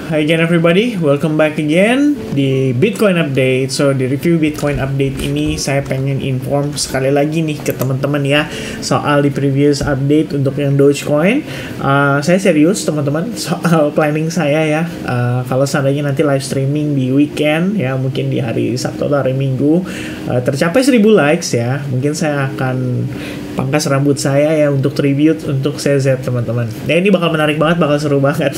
hi again everybody, welcome back again di Bitcoin Update. So di review Bitcoin Update ini saya pengen inform sekali lagi nih ke teman-teman ya soal di previous update untuk yang Dogecoin. Saya serius teman-teman soal planning saya ya. Kalau seandainya nanti live streaming di weekend ya, mungkin di hari Sabtu atau hari Minggu tercapai 1000 likes ya, mungkin saya akan pangkas rambut saya ya untuk tribute untuk CZ teman-teman. Ya ini bakal menarik banget, bakal seru banget.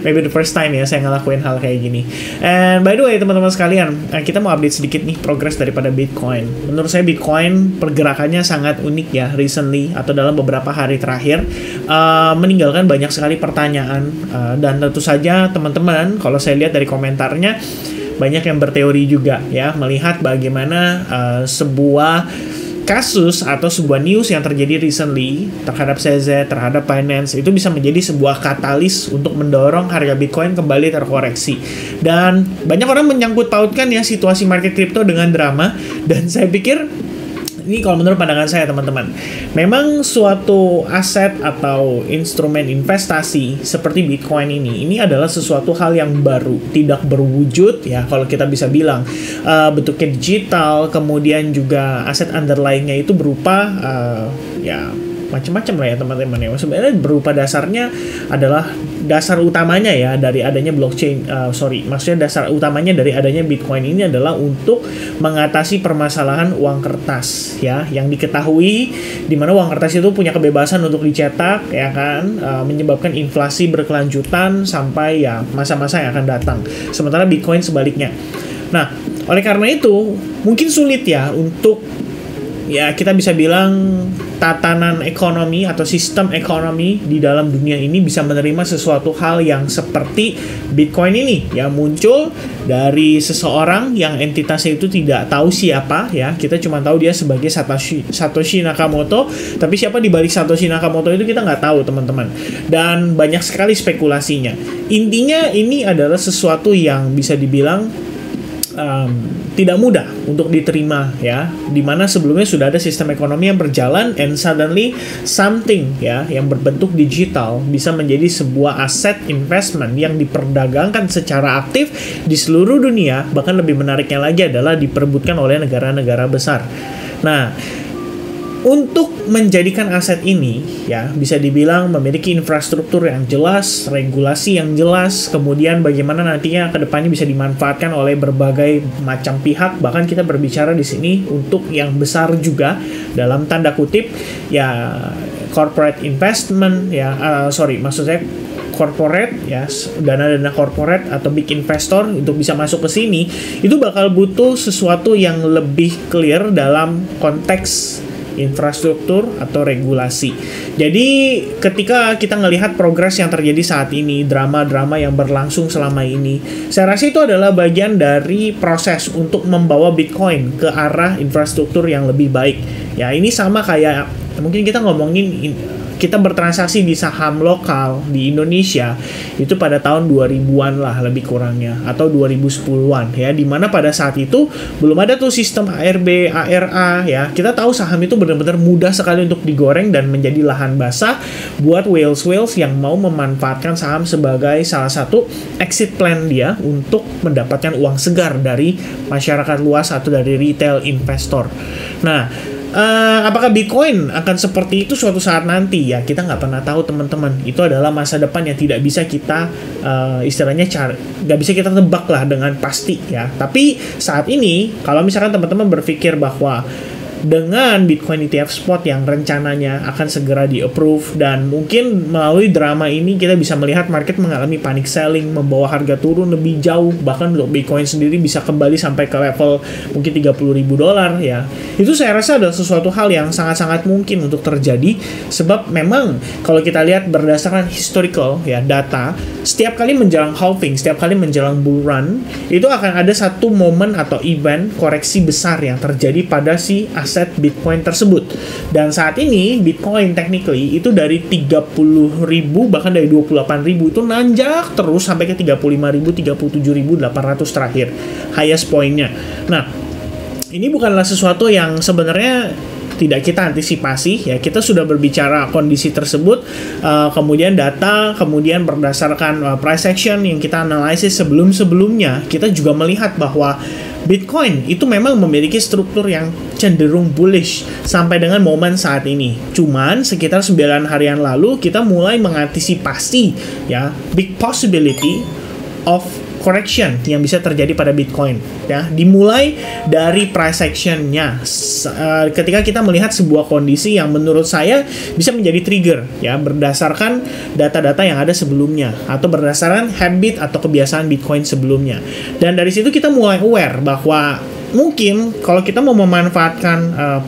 Maybe the first time ya saya ngelakuin hal kayak gini. And by the way teman-teman sekalian, kita mau update sedikit nih progres daripada Bitcoin. Menurut saya Bitcoin pergerakannya sangat unik ya recently atau dalam beberapa hari terakhir, meninggalkan banyak sekali pertanyaan, dan tentu saja teman-teman kalau saya lihat dari komentarnya banyak yang berteori juga ya, melihat bagaimana sebuah kasus atau sebuah news yang terjadi recently terhadap CZ, terhadap Binance itu bisa menjadi sebuah katalis untuk mendorong harga Bitcoin kembali terkoreksi. Dan banyak orang menyangkut pautkan ya situasi market crypto dengan drama, dan saya pikir ini kalau menurut pandangan saya teman-teman, memang suatu aset atau instrumen investasi seperti Bitcoin ini adalah sesuatu hal yang baru, tidak berwujud ya kalau kita bisa bilang, bentuknya digital, kemudian juga aset underlying-nya itu berupa ya macam-macam lah ya teman-teman ya. Sebenarnya berupa dasarnya adalah dasar utamanya ya dari adanya blockchain, maksudnya dasar utamanya dari adanya Bitcoin ini adalah untuk mengatasi permasalahan uang kertas ya, yang diketahui di mana uang kertas itu punya kebebasan untuk dicetak ya kan, menyebabkan inflasi berkelanjutan sampai ya masa-masa yang akan datang. Sementara Bitcoin sebaliknya. Nah, oleh karena itu mungkin sulit ya untuk ya kita bisa bilang tatanan ekonomi atau sistem ekonomi di dalam dunia ini bisa menerima sesuatu hal yang seperti Bitcoin ini yang muncul dari seseorang yang entitasnya itu tidak tahu siapa ya, kita cuma tahu dia sebagai Satoshi Nakamoto, tapi siapa di balik Satoshi Nakamoto itu kita nggak tahu teman-teman, dan banyak sekali spekulasinya. Intinya ini adalah sesuatu yang bisa dibilang tidak mudah untuk diterima ya, dimana sebelumnya sudah ada sistem ekonomi yang berjalan, and suddenly something ya yang berbentuk digital bisa menjadi sebuah aset investment yang diperdagangkan secara aktif di seluruh dunia. Bahkan lebih menariknya lagi adalah diperebutkan oleh negara-negara besar. Nah, untuk menjadikan aset ini ya bisa dibilang memiliki infrastruktur yang jelas, regulasi yang jelas, kemudian bagaimana nantinya ke depannya bisa dimanfaatkan oleh berbagai macam pihak. Bahkan kita berbicara di sini untuk yang besar juga dalam tanda kutip ya, corporate investment ya, maksud saya corporate ya, dana-dana corporate atau big investor untuk bisa masuk ke sini itu bakal butuh sesuatu yang lebih clear dalam konteks infrastruktur atau regulasi. Jadi ketika kita ngelihat progres yang terjadi saat ini, drama-drama yang berlangsung selama ini, saya rasa itu adalah bagian dari proses untuk membawa Bitcoin ke arah infrastruktur yang lebih baik. Ya ini sama kayak mungkin kita ngomongin kita bertransaksi di saham lokal di Indonesia itu pada tahun 2000-an lah lebih kurangnya, atau 2010-an ya, dimana pada saat itu belum ada tuh sistem ARB, ARA ya. Kita tahu saham itu benar-benar mudah sekali untuk digoreng dan menjadi lahan basah buat whales yang mau memanfaatkan saham sebagai salah satu exit plan dia untuk mendapatkan uang segar dari masyarakat luas atau dari retail investor. Nah, apakah Bitcoin akan seperti itu suatu saat nanti ya? Kita nggak pernah tahu teman-teman. Itu adalah masa depan yang tidak bisa kita istilahnya nggak bisa kita tebak lah dengan pasti ya. Tapi saat ini kalau misalkan teman-teman berpikir bahwa dengan Bitcoin ETF spot yang rencananya akan segera di-approve, dan mungkin melalui drama ini kita bisa melihat market mengalami panic selling, membawa harga turun lebih jauh, bahkan untuk Bitcoin sendiri bisa kembali sampai ke level mungkin $30.000 ya. Itu saya rasa adalah sesuatu hal yang sangat-sangat mungkin untuk terjadi, sebab memang kalau kita lihat berdasarkan historical ya data, setiap kali menjelang halving, setiap kali menjelang bull run, itu akan ada satu momen atau event koreksi besar yang terjadi pada si aset Bitcoin tersebut. Dan saat ini Bitcoin technically itu dari 30.000 bahkan dari 28.000 itu nanjak terus sampai ke 35.000, 37.800 terakhir highest pointnya. Nah, ini bukanlah sesuatu yang sebenarnya tidak kita antisipasi, ya kita sudah berbicara kondisi tersebut, kemudian data, kemudian berdasarkan price action yang kita analisis sebelum-sebelumnya, kita juga melihat bahwa Bitcoin itu memang memiliki struktur yang cenderung bullish sampai dengan momen saat ini. Cuman sekitar 9 harian lalu kita mulai mengantisipasi ya big possibility of correction yang bisa terjadi pada Bitcoin ya, dimulai dari price action-nya ketika kita melihat sebuah kondisi yang menurut saya bisa menjadi trigger ya berdasarkan data-data yang ada sebelumnya atau berdasarkan habit atau kebiasaan Bitcoin sebelumnya. Dan dari situ kita mulai aware bahwa mungkin kalau kita mau memanfaatkan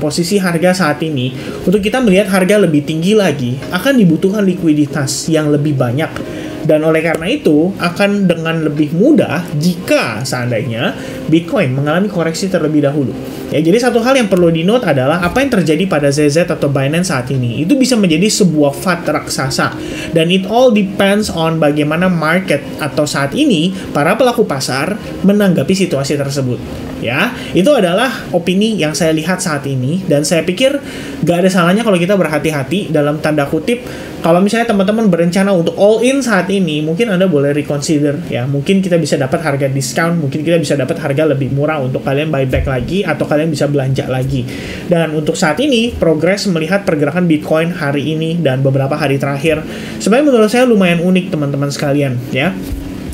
posisi harga saat ini untuk kita melihat harga lebih tinggi lagi, akan dibutuhkan likuiditas yang lebih banyak. Dan oleh karena itu, akan dengan lebih mudah jika seandainya Bitcoin mengalami koreksi terlebih dahulu. Ya, jadi satu hal yang perlu di-note adalah apa yang terjadi pada ZZ atau Binance saat ini. Itu bisa menjadi sebuah FUD raksasa. Dan it all depends on bagaimana market atau saat ini para pelaku pasar menanggapi situasi tersebut. Ya, itu adalah opini yang saya lihat saat ini. Dan saya pikir gak ada salahnya kalau kita berhati-hati dalam tanda kutip. Kalau misalnya teman-teman berencana untuk all in saat ini, mungkin Anda boleh reconsider ya. Mungkin kita bisa dapat harga discount, mungkin kita bisa dapat harga lebih murah untuk kalian buyback lagi atau kalian bisa belanja lagi. Dan untuk saat ini, progres melihat pergerakan Bitcoin hari ini dan beberapa hari terakhir sebenarnya menurut saya lumayan unik teman-teman sekalian ya.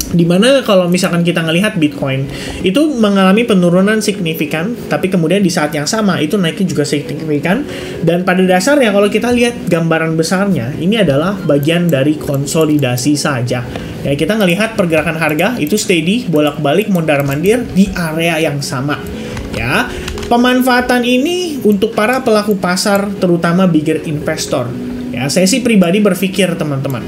Dimana kalau misalkan kita ngelihat Bitcoin itu mengalami penurunan signifikan, tapi kemudian di saat yang sama itu naiknya juga signifikan. Dan pada dasarnya kalau kita lihat gambaran besarnya, ini adalah bagian dari konsolidasi saja. Ya, kita ngelihat pergerakan harga itu steady, bolak-balik mondar-mandir di area yang sama. Ya, pemanfaatan ini untuk para pelaku pasar, terutama bigger investor. Ya, saya sih pribadi berpikir teman-teman,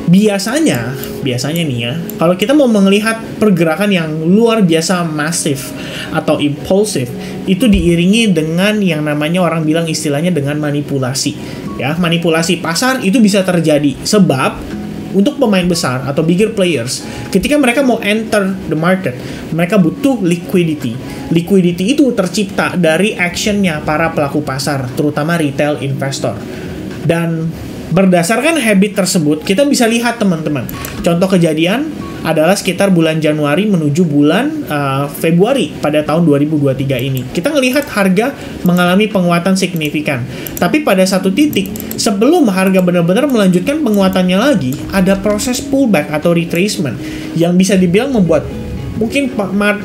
biasanya nih ya, kalau kita mau melihat pergerakan yang luar biasa masif atau impulsif, itu diiringi dengan yang namanya orang bilang istilahnya dengan manipulasi. Ya, manipulasi pasar itu bisa terjadi sebab untuk pemain besar atau bigger players, ketika mereka mau enter the market, mereka butuh liquidity. Liquidity itu tercipta dari actionnya para pelaku pasar, terutama retail investor. Dan berdasarkan habit tersebut, kita bisa lihat teman-teman. Contoh kejadian adalah sekitar bulan Januari menuju bulan Februari pada tahun 2023 ini. Kita melihat harga mengalami penguatan signifikan. Tapi pada satu titik, sebelum harga benar-benar melanjutkan penguatannya lagi, ada proses pullback atau retracement yang bisa dibilang membuat mungkin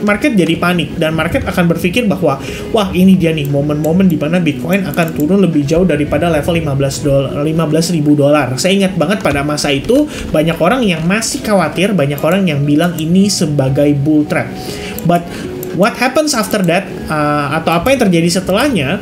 market jadi panik, dan market akan berpikir bahwa wah ini dia nih momen-momen di mana Bitcoin akan turun lebih jauh daripada level $15.000. Saya ingat banget pada masa itu banyak orang yang masih khawatir, banyak orang yang bilang ini sebagai bull trap. But what happens after that atau apa yang terjadi setelahnya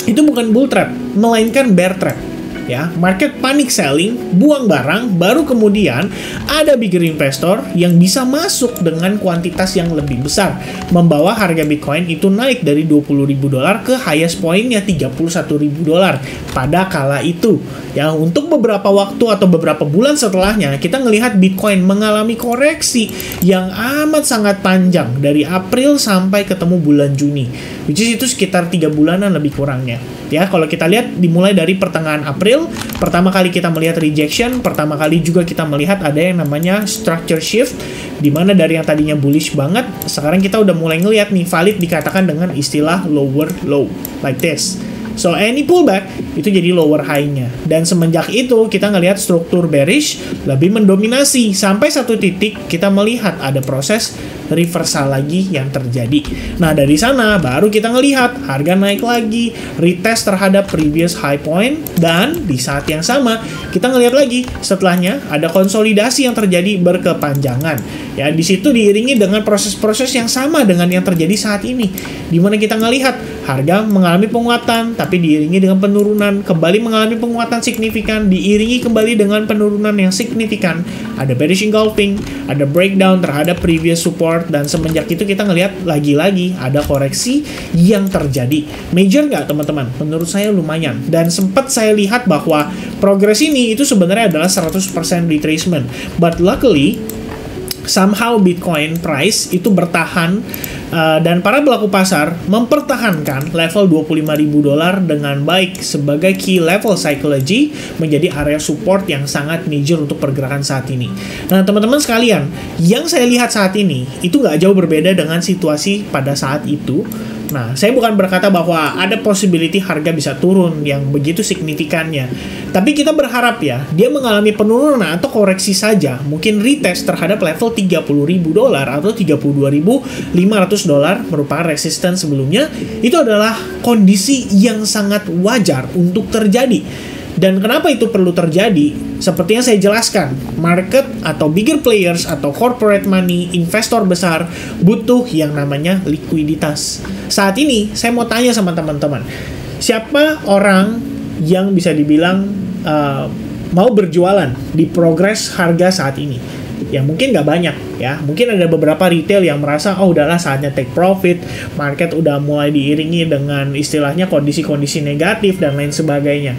itu bukan bull trap, melainkan bear trap. Ya, market panic selling, buang barang, baru kemudian ada bigger investor yang bisa masuk dengan kuantitas yang lebih besar, membawa harga Bitcoin itu naik dari $20.000 ke highest point-nya $31.000 pada kala itu. Ya, untuk beberapa waktu atau beberapa bulan setelahnya, kita ngelihat Bitcoin mengalami koreksi yang amat sangat panjang dari April sampai ketemu bulan Juni, which is itu sekitar 3 bulanan lebih kurangnya. Ya, kalau kita lihat dimulai dari pertengahan April, pertama kali kita melihat rejection, pertama kali juga kita melihat ada yang namanya structure shift, di mana dari yang tadinya bullish banget, sekarang kita udah mulai ngelihat nih valid dikatakan dengan istilah lower low, like this. So, any pullback itu jadi lower high-nya. Dan semenjak itu, kita ngelihat struktur bearish lebih mendominasi. Sampai satu titik, kita melihat ada proses reversal lagi yang terjadi. Nah, dari sana, baru kita ngelihat harga naik lagi, retest terhadap previous high point, dan di saat yang sama, kita ngelihat lagi, setelahnya, ada konsolidasi yang terjadi berkepanjangan. Ya, di situ diiringi dengan proses-proses yang sama dengan yang terjadi saat ini. Di mana kita ngelihat harga mengalami penguatan, tapi diiringi dengan penurunan, kembali mengalami penguatan signifikan, diiringi kembali dengan penurunan yang signifikan, ada bearish engulfing, ada breakdown terhadap previous support, dan semenjak itu kita ngelihat lagi-lagi ada koreksi yang terjadi. Major nggak teman-teman? Menurut saya lumayan, dan sempat saya lihat bahwa progres ini itu sebenarnya adalah 100% retracement, but luckily somehow Bitcoin price itu bertahan dan para pelaku pasar mempertahankan level $25.000 dengan baik sebagai key level psychology, menjadi area support yang sangat major untuk pergerakan saat ini. Nah, teman-teman sekalian, yang saya lihat saat ini itu nggak jauh berbeda dengan situasi pada saat itu. Nah, saya bukan berkata bahwa ada possibility harga bisa turun yang begitu signifikannya. Tapi kita berharap ya, dia mengalami penurunan atau koreksi saja. Mungkin retest terhadap level $30.000 atau $32.500 merupakan resistance sebelumnya. Itu adalah kondisi yang sangat wajar untuk terjadi. Dan kenapa itu perlu terjadi? Seperti yang saya jelaskan, market atau bigger players atau corporate money, investor besar butuh yang namanya likuiditas. Saat ini, saya mau tanya sama teman-teman, siapa orang yang bisa dibilang mau berjualan di progres harga saat ini? Ya mungkin nggak banyak ya, mungkin ada beberapa retail yang merasa oh udahlah saatnya take profit, market udah mulai diiringi dengan istilahnya kondisi-kondisi negatif dan lain sebagainya.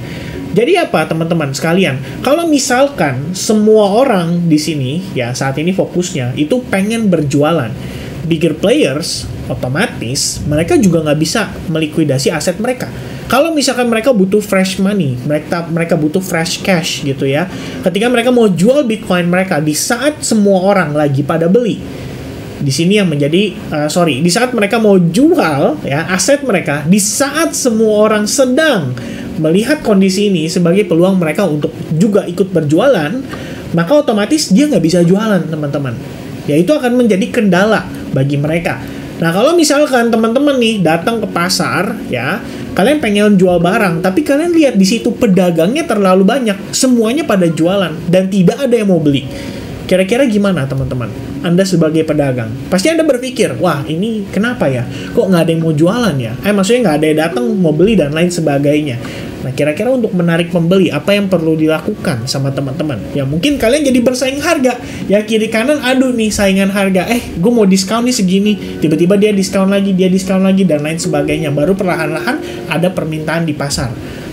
Jadi apa teman-teman sekalian? Kalau misalkan semua orang di sini ya saat ini fokusnya itu pengen berjualan, bigger players otomatis mereka juga nggak bisa melikuidasi aset mereka. Kalau misalkan mereka butuh fresh money, mereka butuh fresh cash gitu ya. Ketika mereka mau jual Bitcoin mereka di saat semua orang lagi pada beli, di sini yang menjadi di saat mereka mau jual ya aset mereka, di saat semua orang sedang melihat kondisi ini sebagai peluang mereka untuk juga ikut berjualan, maka otomatis dia nggak bisa jualan teman-teman. Ya itu akan menjadi kendala bagi mereka. Nah kalau misalkan teman-teman nih datang ke pasar ya, kalian pengen jual barang, tapi kalian lihat di situ pedagangnya terlalu banyak, semuanya pada jualan dan tidak ada yang mau beli. Kira-kira gimana teman-teman? Anda sebagai pedagang, pasti Anda berpikir, wah ini kenapa ya? Kok nggak ada yang mau jualan ya? Maksudnya nggak ada yang datang mau beli dan lain sebagainya. Nah, kira-kira untuk menarik pembeli, apa yang perlu dilakukan sama teman-teman? Ya mungkin kalian jadi bersaing harga. Ya kiri kanan, aduh nih saingan harga. Gue mau diskon nih segini. Tiba-tiba dia diskon lagi, dan lain sebagainya. Baru perlahan-lahan ada permintaan di pasar.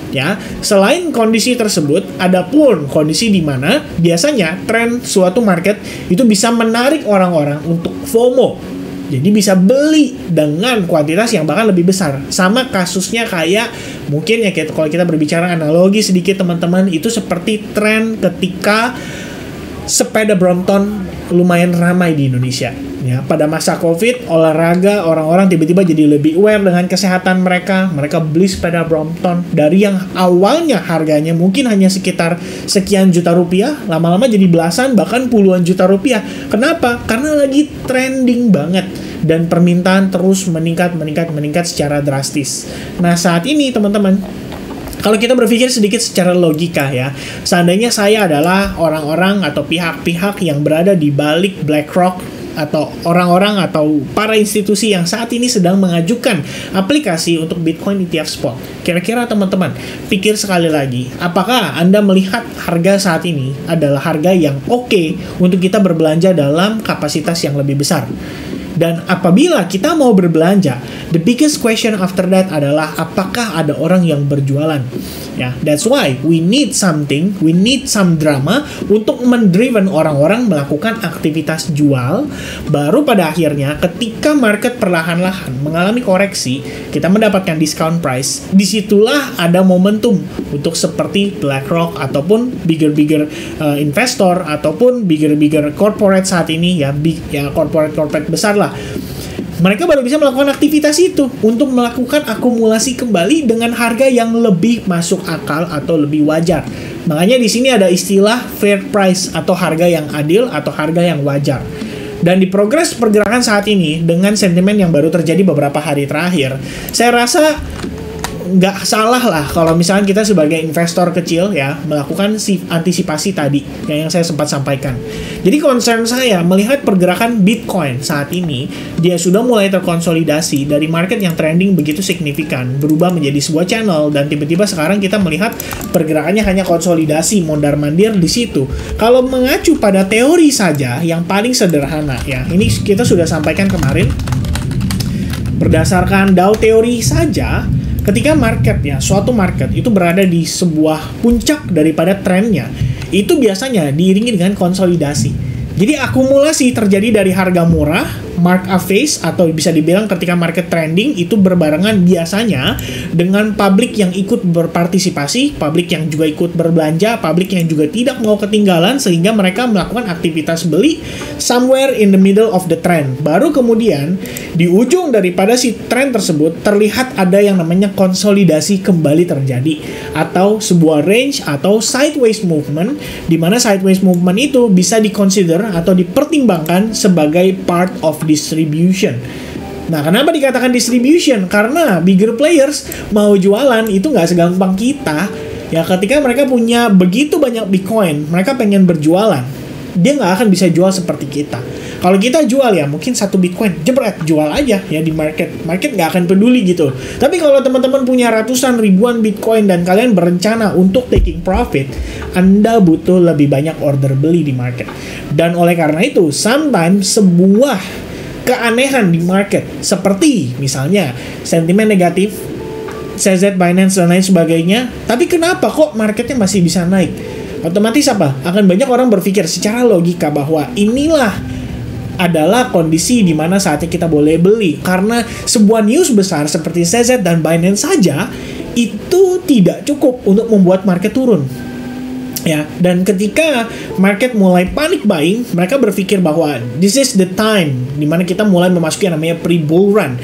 Ya, selain kondisi tersebut, ada pun kondisi di mana biasanya tren suatu market itu bisa menarik orang-orang untuk FOMO. Jadi bisa beli dengan kuantitas yang bahkan lebih besar. Sama kasusnya kayak mungkin ya kalau kita berbicara analogi sedikit teman-teman, itu seperti tren ketika sepeda Brompton lumayan ramai di Indonesia. Ya, pada masa COVID, olahraga, orang-orang tiba-tiba jadi lebih aware dengan kesehatan mereka. Mereka beli sepeda Brompton dari yang awalnya harganya mungkin hanya sekitar sekian juta rupiah, lama-lama jadi belasan bahkan puluhan juta rupiah. Kenapa? Karena lagi trending banget dan permintaan terus meningkat secara drastis. Nah, saat ini teman-teman, kalau kita berpikir sedikit secara logika ya, seandainya saya adalah orang-orang atau pihak-pihak yang berada di balik BlackRock atau orang-orang atau para institusi yang saat ini sedang mengajukan aplikasi untuk Bitcoin ETF Spot. Kira-kira teman-teman, pikir sekali lagi, apakah Anda melihat harga saat ini adalah harga yang oke untuk kita berbelanja dalam kapasitas yang lebih besar? Dan apabila kita mau berbelanja, the biggest question after that adalah apakah ada orang yang berjualan? Ya, that's why we need some drama untuk mendriven orang-orang melakukan aktivitas jual. Baru pada akhirnya ketika market perlahan-lahan mengalami koreksi, kita mendapatkan discount price. Disitulah ada momentum untuk seperti BlackRock ataupun bigger investor ataupun bigger corporate saat ini ya corporate besar lah. Mereka baru bisa melakukan aktivitas itu untuk melakukan akumulasi kembali dengan harga yang lebih masuk akal atau lebih wajar. Makanya di sini ada istilah fair price atau harga yang adil atau harga yang wajar. Dan di progres pergerakan saat ini dengan sentimen yang baru terjadi beberapa hari terakhir, saya rasa nggak salah lah kalau misalnya kita sebagai investor kecil ya melakukan antisipasi tadi yang saya sempat sampaikan. Jadi concern saya melihat pergerakan Bitcoin saat ini, dia sudah mulai terkonsolidasi dari market yang trending begitu signifikan berubah menjadi sebuah channel, dan tiba-tiba sekarang kita melihat pergerakannya hanya konsolidasi mondar-mandir di situ. Kalau mengacu pada teori saja yang paling sederhana ya, ini kita sudah sampaikan kemarin, berdasarkan Dow teori saja, ketika suatu market itu berada di sebuah puncak daripada trennya, itu biasanya diiringi dengan konsolidasi. Jadi akumulasi terjadi dari harga murah, markup phase, atau bisa dibilang ketika market trending itu berbarengan biasanya dengan publik yang ikut berpartisipasi, publik yang juga ikut berbelanja, publik yang juga tidak mau ketinggalan sehingga mereka melakukan aktivitas beli somewhere in the middle of the trend. Baru kemudian di ujung daripada si trend tersebut terlihat ada yang namanya konsolidasi kembali terjadi atau sebuah range atau sideways movement, di mana sideways movement itu bisa diconsider atau dipertimbangkan sebagai part of distribution. Nah, kenapa dikatakan distribution? Karena bigger players mau jualan itu nggak segampang kita. Ya, ketika mereka punya begitu banyak Bitcoin, mereka pengen berjualan, dia nggak akan bisa jual seperti kita. Kalau kita jual ya mungkin satu Bitcoin, jebret, jual aja ya di market nggak akan peduli gitu. Tapi kalau teman-teman punya ratusan ribuan Bitcoin dan kalian berencana untuk taking profit, Anda butuh lebih banyak order beli di market. Dan oleh karena itu, sometimes sebuah keanehan di market seperti misalnya sentimen negatif, CZ, Binance, dan lain sebagainya, tapi kenapa kok marketnya masih bisa naik? Otomatis apa? Akan banyak orang berpikir secara logika bahwa inilah adalah kondisi di mana saatnya kita boleh beli. Karena sebuah news besar seperti CZ dan Binance saja itu tidak cukup untuk membuat market turun. Ya, dan ketika market mulai panic buying, mereka berpikir bahwa this is the time di mana kita mulai memasuki yang namanya pre-bull run.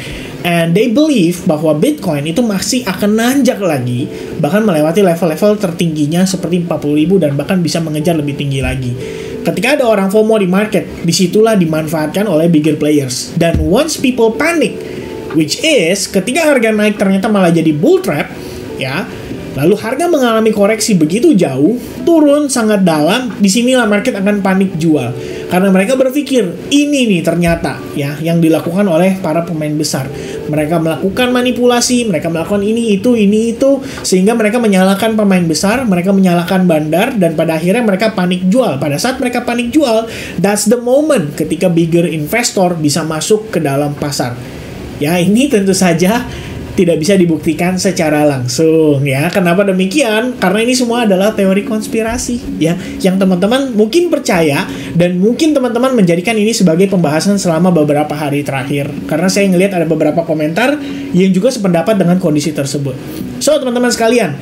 And they believe bahwa Bitcoin itu masih akan nanjak lagi, bahkan melewati level-level tertingginya seperti 40.000 dan bahkan bisa mengejar lebih tinggi lagi. Ketika ada orang FOMO di market, disitulah dimanfaatkan oleh bigger players. Dan once people panic, which is ketika harga naik ternyata malah jadi bull trap, ya, lalu harga mengalami koreksi begitu jauh, turun sangat dalam, disinilah market akan panik jual. Karena mereka berpikir, ini nih ternyata ya yang dilakukan oleh para pemain besar. Mereka melakukan manipulasi, mereka melakukan ini itu, sehingga mereka menyalahkan pemain besar, mereka menyalahkan bandar, dan pada akhirnya mereka panik jual. Pada saat mereka panik jual, that's the moment ketika bigger investor bisa masuk ke dalam pasar. Ya, ini tentu saja tidak bisa dibuktikan secara langsung ya. Kenapa demikian? Karena ini semua adalah teori konspirasi ya, yang teman-teman mungkin percaya dan mungkin teman-teman menjadikan ini sebagai pembahasan selama beberapa hari terakhir. Karena saya ngelihat ada beberapa komentar yang juga sependapat dengan kondisi tersebut. So, teman-teman sekalian,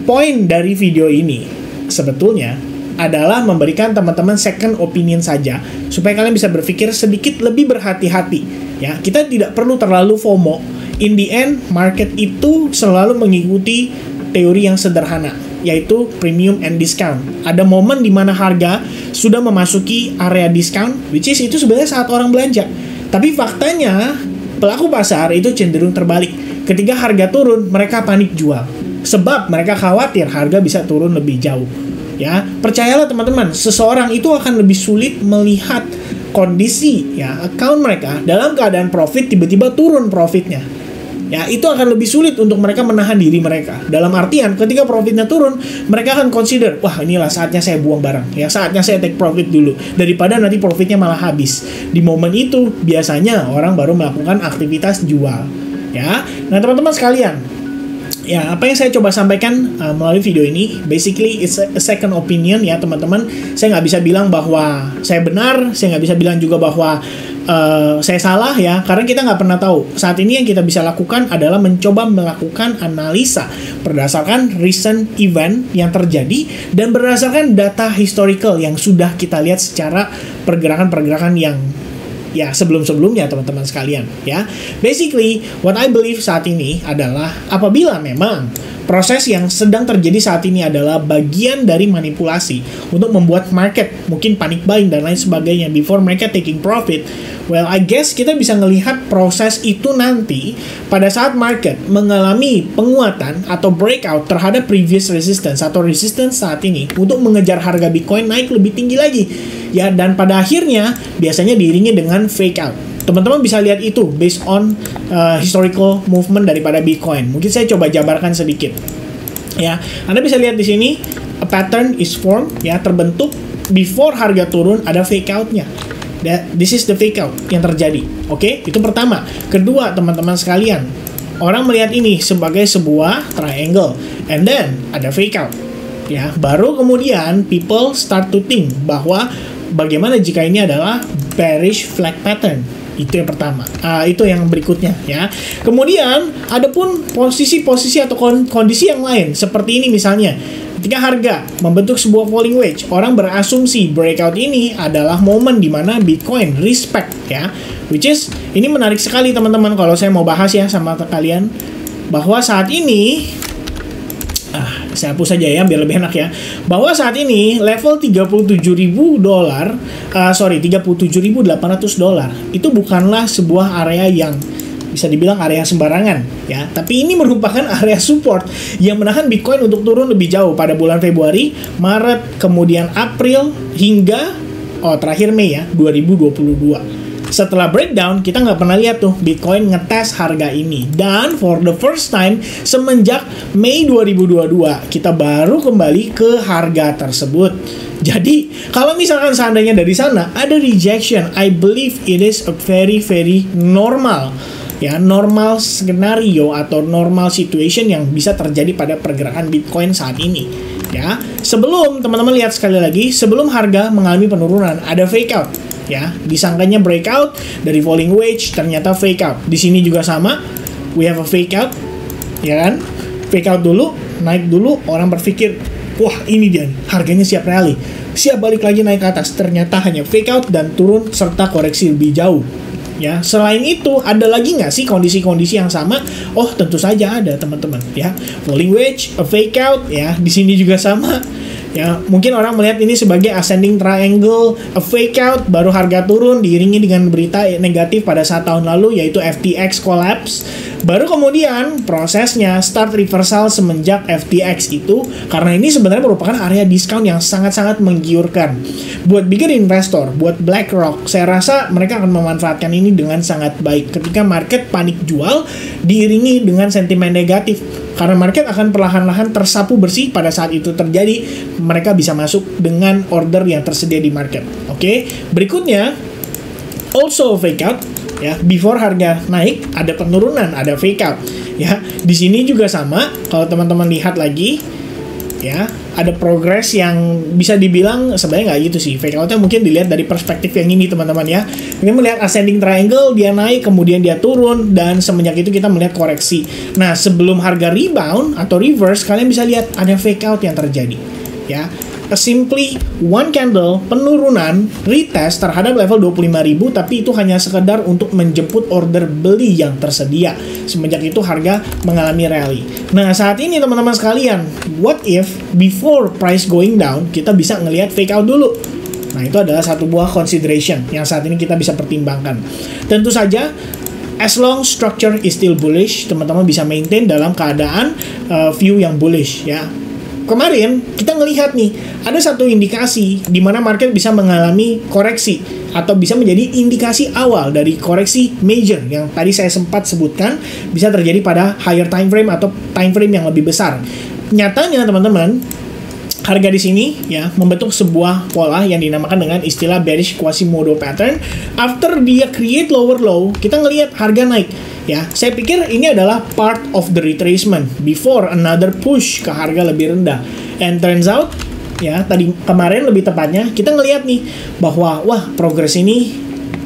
poin dari video ini sebetulnya adalah memberikan teman-teman second opinion saja supaya kalian bisa berpikir sedikit lebih berhati-hati ya. Kita tidak perlu terlalu FOMO. In the end, market itu selalu mengikuti teori yang sederhana, yaitu premium and discount. Ada momen di mana harga sudah memasuki area discount, which is itu sebenarnya saat orang belanja. Tapi faktanya, pelaku pasar itu cenderung terbalik. Ketika harga turun, mereka panik jual. Sebab mereka khawatir harga bisa turun lebih jauh. Ya, percayalah teman-teman, seseorang itu akan lebih sulit melihat kondisi ya account mereka dalam keadaan profit tiba-tiba turun profitnya. Ya, itu akan lebih sulit untuk mereka menahan diri mereka. Dalam artian, ketika profitnya turun, mereka akan consider, wah inilah saatnya saya buang barang. Ya, saatnya saya take profit dulu. Daripada nanti profitnya malah habis. Di momen itu, biasanya orang baru melakukan aktivitas jual. Ya, nah teman-teman sekalian, ya, apa yang saya coba sampaikan melalui video ini, basically it's a second opinion ya teman-teman. Saya nggak bisa bilang bahwa saya benar, saya nggak bisa bilang juga bahwa saya salah ya, karena kita nggak pernah tahu. Saat ini yang kita bisa lakukan adalah mencoba melakukan analisa berdasarkan recent event yang terjadi dan berdasarkan data historical yang sudah kita lihat secara pergerakan-pergerakan yang ya sebelum-sebelumnya teman-teman sekalian ya. Basically what I believe saat ini adalah apabila memang proses yang sedang terjadi saat ini adalah bagian dari manipulasi untuk membuat market mungkin panic buying dan lain sebagainya before mereka taking profit, well I guess kita bisa ngelihat proses itu nanti pada saat market mengalami penguatan atau breakout terhadap previous resistance atau resistance saat ini untuk mengejar harga Bitcoin naik lebih tinggi lagi ya, dan pada akhirnya biasanya diiringi dengan fake out. Teman-teman bisa lihat itu based on historical movement daripada Bitcoin. Mungkin saya coba jabarkan sedikit. Ya, Anda bisa lihat di sini a pattern is formed ya, terbentuk before harga turun ada fake out-nya. This is the fake out yang terjadi. Oke, itu pertama. Kedua, teman-teman sekalian, orang melihat ini sebagai sebuah triangle and then ada fake out. Ya, baru kemudian people start to think bahwa bagaimana jika ini adalah bearish flag pattern? Itu yang pertama. Itu yang berikutnya ya. Kemudian ada pun posisi-posisi atau kondisi yang lain seperti ini misalnya. Ketika harga membentuk sebuah falling wedge, orang berasumsi breakout ini adalah momen di mana Bitcoin respect ya. Which is ini menarik sekali teman-teman kalau saya mau bahas ya sama kalian bahwa saat ini saya hapus saja ya biar lebih enak ya. Bahwa saat ini level $37.800 itu bukanlah sebuah area yang bisa dibilang area sembarangan ya, tapi ini merupakan area support yang menahan Bitcoin untuk turun lebih jauh pada bulan Februari, Maret, kemudian April hingga terakhir Mei ya 2022. Setelah breakdown, kita nggak pernah lihat tuh Bitcoin ngetes harga ini. Dan for the first time, semenjak Mei 2022, kita baru kembali ke harga tersebut. Jadi, kalau misalkan seandainya dari sana ada rejection, I believe it is a very normal. Ya, normal skenario atau normal situation yang bisa terjadi pada pergerakan Bitcoin saat ini. Ya, sebelum teman-teman lihat sekali lagi, sebelum harga mengalami penurunan, ada fake out. Ya, disangkanya breakout dari falling wedge, ternyata fake out. Di sini juga sama, we have a fake out, ya kan? Fake out dulu, naik dulu, orang berpikir, wah ini dia, harganya siap rally, siap balik lagi naik ke atas. Ternyata hanya fake out dan turun serta koreksi lebih jauh. Ya, selain itu ada lagi nggak sih kondisi-kondisi yang sama? Oh, tentu saja ada teman-teman. Ya, falling wedge, a fake out, ya di sini juga sama. Ya, mungkin orang melihat ini sebagai ascending triangle, a fake out, baru harga turun diiringi dengan berita negatif pada saat tahun lalu yaitu FTX collapse. Baru kemudian prosesnya start reversal semenjak FTX itu, karena ini sebenarnya merupakan area diskon yang sangat-sangat menggiurkan. Buat bigger investor, buat BlackRock, saya rasa mereka akan memanfaatkan ini dengan sangat baik ketika market panik jual diiringi dengan sentimen negatif. Karena market akan perlahan-lahan tersapu bersih pada saat itu terjadi, mereka bisa masuk dengan order yang tersedia di market. Oke, berikutnya also fake out ya, before harga naik ada penurunan, ada fake out ya. Di sini juga sama, kalau teman-teman lihat lagi ya, ada progress yang bisa dibilang sebenarnya nggak gitu sih. Fake outnya mungkin dilihat dari perspektif yang ini teman-teman ya. Ini melihat ascending triangle, dia naik kemudian dia turun, dan semenjak itu kita melihat koreksi. Nah, sebelum harga rebound atau reverse, kalian bisa lihat ada fake out yang terjadi ya. Simply one candle penurunan retest terhadap level 25.000, tapi itu hanya sekedar untuk menjemput order beli yang tersedia. Semenjak itu harga mengalami rally. Nah, saat ini teman-teman sekalian, what if before price going down kita bisa ngelihat fake out dulu? Nah, itu adalah satu buah consideration yang saat ini kita bisa pertimbangkan. Tentu saja as long structure is still bullish, teman-teman bisa maintain dalam keadaan view yang bullish ya. Kemarin kita ngelihat nih, ada satu indikasi di mana market bisa mengalami koreksi atau bisa menjadi indikasi awal dari koreksi major yang tadi saya sempat sebutkan bisa terjadi pada higher time frame atau time frame yang lebih besar. Nyatanya teman-teman, harga di sini ya membentuk sebuah pola yang dinamakan dengan istilah bearish Quasimodo pattern. After dia create lower low, kita ngelihat harga naik. Ya, saya pikir ini adalah part of the retracement before another push ke harga lebih rendah. And turns out, ya tadi kemarin lebih tepatnya kita ngelihat nih bahwa wah progress ini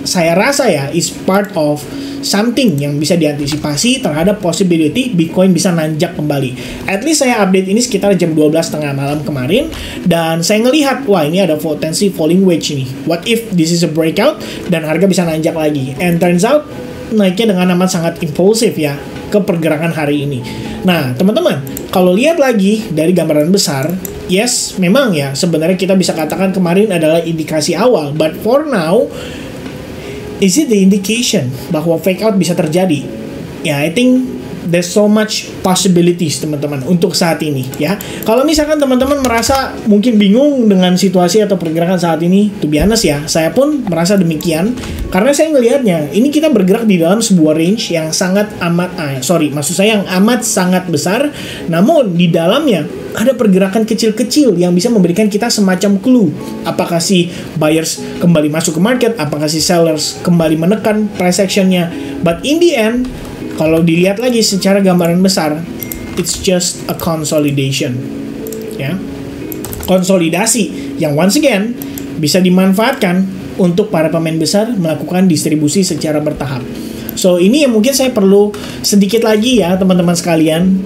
saya rasa ya is part of something yang bisa diantisipasi terhadap possibility Bitcoin bisa nanjak kembali. At least saya update ini sekitar jam 12:30 malam kemarin, dan saya ngelihat wah ini ada potensi falling wedge nih. What if this is a breakout dan harga bisa nanjak lagi? And turns out naiknya dengan amat sangat impulsif ya ke pergerakan hari ini. Nah, teman-teman, kalau lihat lagi dari gambaran besar, yes, memang ya sebenarnya kita bisa katakan kemarin adalah indikasi awal, but for now, is it the indication bahwa fake out bisa terjadi? Ya, I think there's so much possibilities teman-teman untuk saat ini ya. Kalau misalkan teman-teman merasa mungkin bingung dengan situasi atau pergerakan saat ini, to be honest ya, saya pun merasa demikian karena saya ngelihatnya ini kita bergerak di dalam sebuah range yang sangat yang amat sangat besar, namun di dalamnya ada pergerakan kecil-kecil yang bisa memberikan kita semacam clue. Apakah si buyers kembali masuk ke market, apakah si sellers kembali menekan price action-nya. But in the end, kalau dilihat lagi secara gambaran besar, it's just a consolidation. Ya. Konsolidasi yang once again bisa dimanfaatkan untuk para pemain besar melakukan distribusi secara bertahap. So ini yang mungkin saya perlu sedikit lagi ya teman-teman sekalian,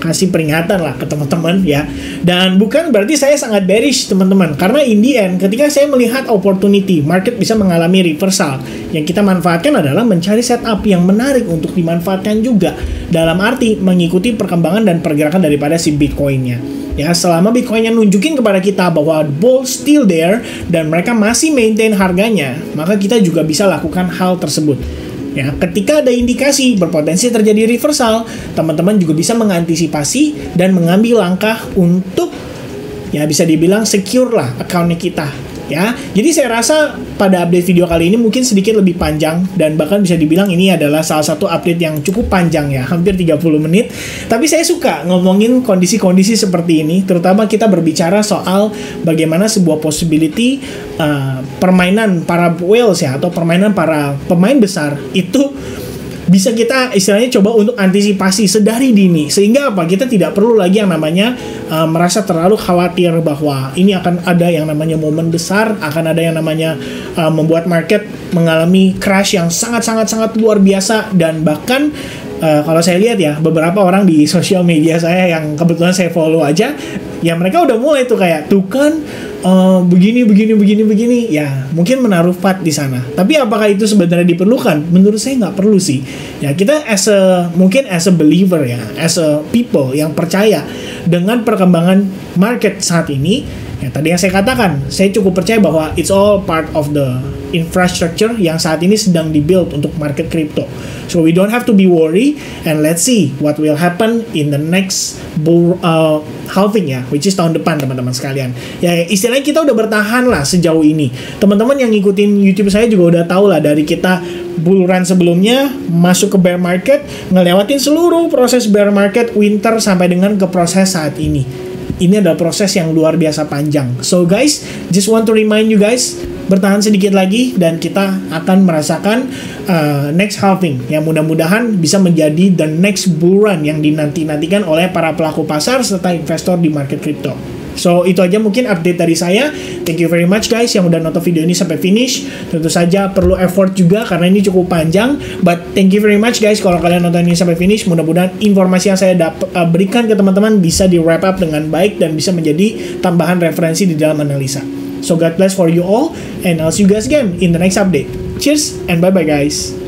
kasih peringatan lah ke teman-teman ya. Dan bukan berarti saya sangat bearish teman-teman, karena in the end ketika saya melihat opportunity market bisa mengalami reversal, yang kita manfaatkan adalah mencari setup yang menarik untuk dimanfaatkan juga, dalam arti mengikuti perkembangan dan pergerakan daripada si Bitcoin-nya. Ya, selama Bitcoin-nya nunjukin kepada kita bahwa bull still there dan mereka masih maintain harganya, maka kita juga bisa lakukan hal tersebut. Ya, ketika ada indikasi berpotensi terjadi reversal, teman-teman juga bisa mengantisipasi dan mengambil langkah untuk ya bisa dibilang secure lah account-nya kita. Ya, jadi saya rasa pada update video kali ini mungkin sedikit lebih panjang dan bahkan bisa dibilang ini adalah salah satu update yang cukup panjang ya, hampir 30 menit. Tapi saya suka ngomongin kondisi-kondisi seperti ini, terutama kita berbicara soal bagaimana sebuah possibility permainan para whales ya, atau permainan para pemain besar itu bisa kita istilahnya coba untuk antisipasi sedari dini, sehingga apa, kita tidak perlu lagi yang namanya merasa terlalu khawatir bahwa ini akan ada yang namanya momen besar, akan ada yang namanya membuat market mengalami crash yang sangat luar biasa. Dan bahkan kalau saya lihat ya, beberapa orang di sosial media saya yang kebetulan saya follow aja, ya mereka udah mulai tuh kayak tuh kan begini ya, mungkin menaruh FAT di sana. Tapi apakah itu sebenarnya diperlukan? Menurut saya nggak perlu sih. Ya, kita mungkin as a believer ya, as a people yang percaya dengan perkembangan market saat ini. Ya, tadi yang saya katakan, saya cukup percaya bahwa it's all part of the infrastructure yang saat ini sedang dibuild untuk market crypto. So we don't have to be worried, and let's see what will happen in the next halving ya, which is tahun depan teman-teman sekalian. Ya, istilahnya kita udah bertahan lah sejauh ini. Teman-teman yang ngikutin YouTube saya juga udah tahu lah, dari kita bull run sebelumnya masuk ke bear market, ngelewatin seluruh proses bear market, winter, sampai dengan ke proses saat ini. Ini adalah proses yang luar biasa panjang. So guys, just want to remind you guys, bertahan sedikit lagi dan kita akan merasakan next halving yang mudah-mudahan bisa menjadi the next bull run yang dinanti-nantikan oleh para pelaku pasar serta investor di market crypto. So itu aja mungkin update dari saya. Thank you very much guys yang udah nonton video ini sampai finish. Tentu saja perlu effort juga karena ini cukup panjang, but thank you very much guys kalau kalian nonton ini sampai finish. Mudah-mudahan informasi yang saya berikan ke teman-teman bisa di wrap up dengan baik dan bisa menjadi tambahan referensi di dalam analisa. So God bless for you all, and I'll see you guys again in the next update. Cheers and bye bye guys.